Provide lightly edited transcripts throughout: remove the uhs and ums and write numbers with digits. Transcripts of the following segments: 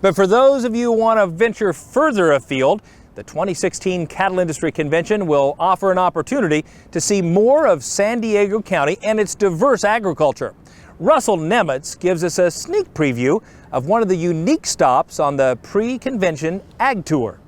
But for those of you who want to venture further afield, the 2016 Cattle Industry Convention will offer an opportunity to see more of San Diego County and its diverse agriculture. Russell Nemitz gives us a sneak preview of one of the unique stops on the pre-convention Ag Tour.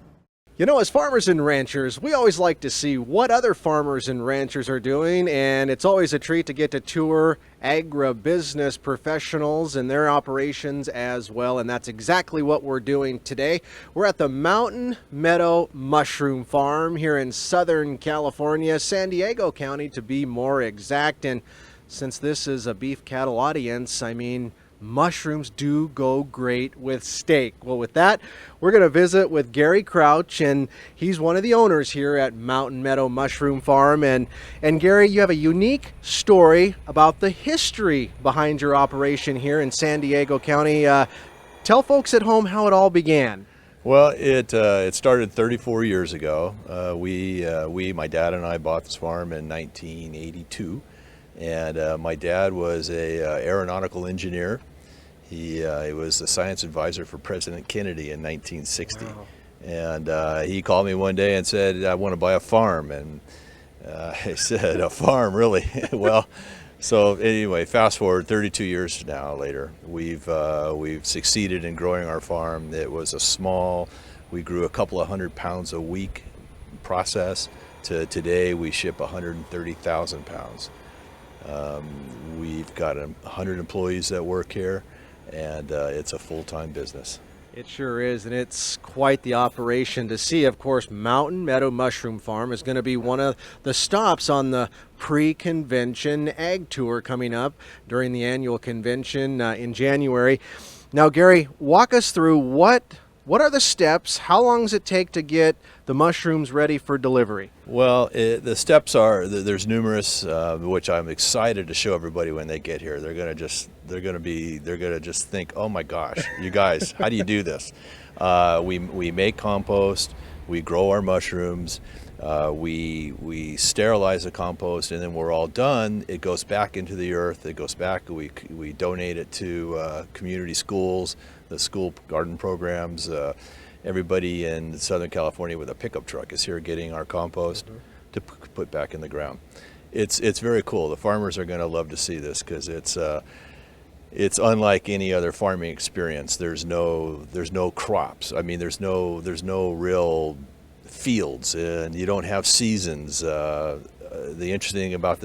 You know, as farmers and ranchers, we always like to see what other farmers and ranchers are doing, and it's always a treat to get to tour agribusiness professionals and their operations as well, and that's exactly what we're doing today. We're at the Meadow Mushroom Farm here in Southern California, San Diego County to be more exact, and since this is a beef cattle audience, I mean, mushrooms do go great with steak. Well, with that, we're going to visit with Gary Crouch, and he's one of the owners here at Meadow Mushroom Farm. And Gary, you have a unique story about the history behind your operation here in San Diego County. Tell folks at home how it all began. Well, it started 34 years ago. My dad and I bought this farm in 1982. And my dad was a aeronautical engineer. He was the science advisor for President Kennedy in 1960. Wow. And he called me one day and said, "I want to buy a farm." And I said, "A farm, really?" Well, so anyway, fast forward 32 years now later, we've succeeded in growing our farm. It was we grew a couple of 100 pounds a week process to today we ship 130,000 pounds. We've got 100 employees that work here, and it's a full-time business. It sure is, and it's quite the operation to see. Of course, Meadow Mushroom Farm is going to be one of the stops on the pre-convention Ag Tour coming up during the annual convention in January. Now, Gary, walk us through what are the steps? How long does it take to get the mushrooms ready for delivery? Well, the steps there's numerous, which I'm excited to show everybody when they get here. They're gonna just think, "Oh my gosh, you guys, how do you do this?" We make compost, we grow our mushrooms, we sterilize the compost, and then we're all done. It goes back into the earth. It goes back. We donate it to community schools, the school garden programs. Everybody in Southern California with a pickup truck is here getting our compost to put back in the ground. It's very cool. The farmers are going to love to see this because it's unlike any other farming experience. There's no crops. I mean, there's no real fields, and you don't have seasons. The interesting thing about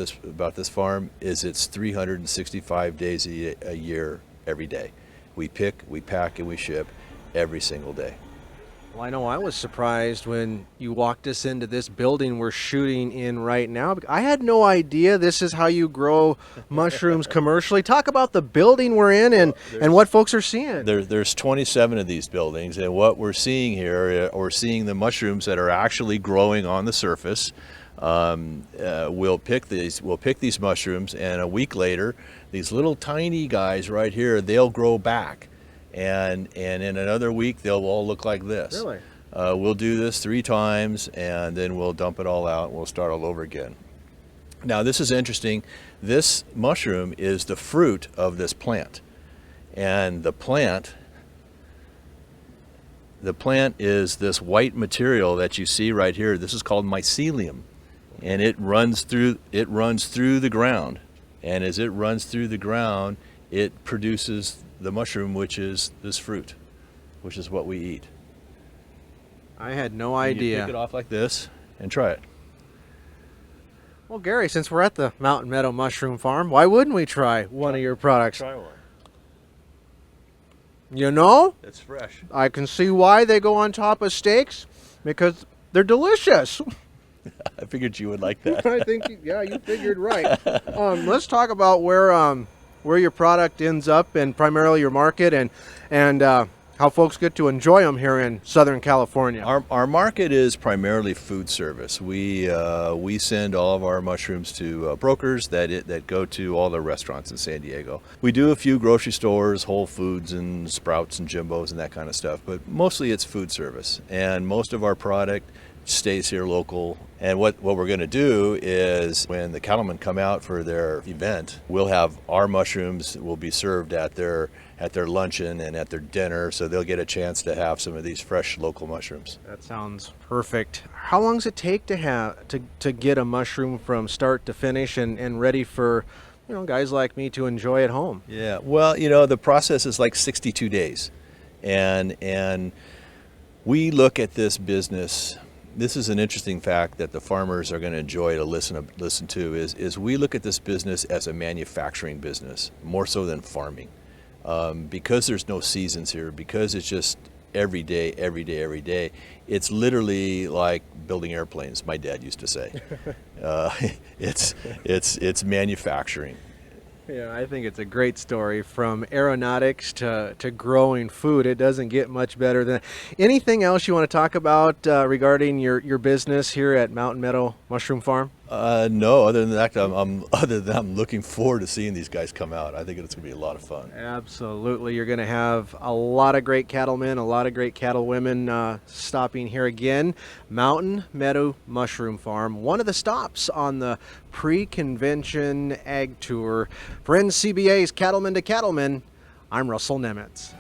this farm is it's 365 days a year, every day. We pick, we pack, and we ship every single day. Well, I know I was surprised when you walked us into this building we're shooting in right now. I had no idea this is how you grow mushrooms commercially. Talk about the building we're in and what folks are seeing. There's 27 of these buildings, and what we're seeing here, we're seeing the mushrooms that are actually growing on the surface. We'll pick these mushrooms, and a week later, these little tiny guys right here, they'll grow back. And in another week, they'll all look like this. Really? We'll do this 3 times, and then we'll dump it all out, and we'll start all over again. Now, this is interesting. This mushroom is the fruit of this plant. And the plant is this white material that you see right here. This is called mycelium. And it runs through the ground. And as it runs through the ground, it produces the mushroom, which is this fruit, which is what we eat. I had no idea. You pick it off like this and try it. Well, Gary, since we're at the Meadow Mushroom Farm, why wouldn't we try one of your products? Try one. You know? It's fresh. I can see why they go on top of steaks, because they're delicious. I figured you would like that. I think, you figured right. Let's talk about where your product ends up and primarily your market and how folks get to enjoy them here in Southern California. Our market is primarily food service. We send all of our mushrooms to brokers that go to all the restaurants in San Diego. We do a few grocery stores, Whole Foods and Sprouts and Jimbo's and that kind of stuff, but mostly it's food service. And most of our product stays here local. And what we're going to do is when the Cattlemen come out for their event, we'll have our mushrooms will be served at their luncheon and at their dinner, so they'll get a chance to have some of these fresh local mushrooms. That sounds perfect. How long does it take to get a mushroom from start to finish and ready for, guys like me to enjoy at home? Yeah, well, the process is like 62 days. And we look at this business. This is an interesting fact that the farmers are going to enjoy to listen to is we look at this business as a manufacturing business more so than farming, because there's no seasons here, because it's just every day. It's literally like building airplanes, my dad used to say. It's manufacturing. Yeah, I think it's a great story. From aeronautics to growing food, it doesn't get much better than that. Anything else you want to talk about regarding your business here at Mountain Meadow Mushroom Farm? No, other than that, I'm looking forward to seeing these guys come out. I think it's going to be a lot of fun. Absolutely. You're going to have a lot of great cattlemen, a lot of great cattlewomen stopping here again. Mountain Meadow Mushroom Farm, one of the stops on the pre-convention ag tour. For NCBA's Cattlemen to Cattlemen, I'm Russell Nemitz.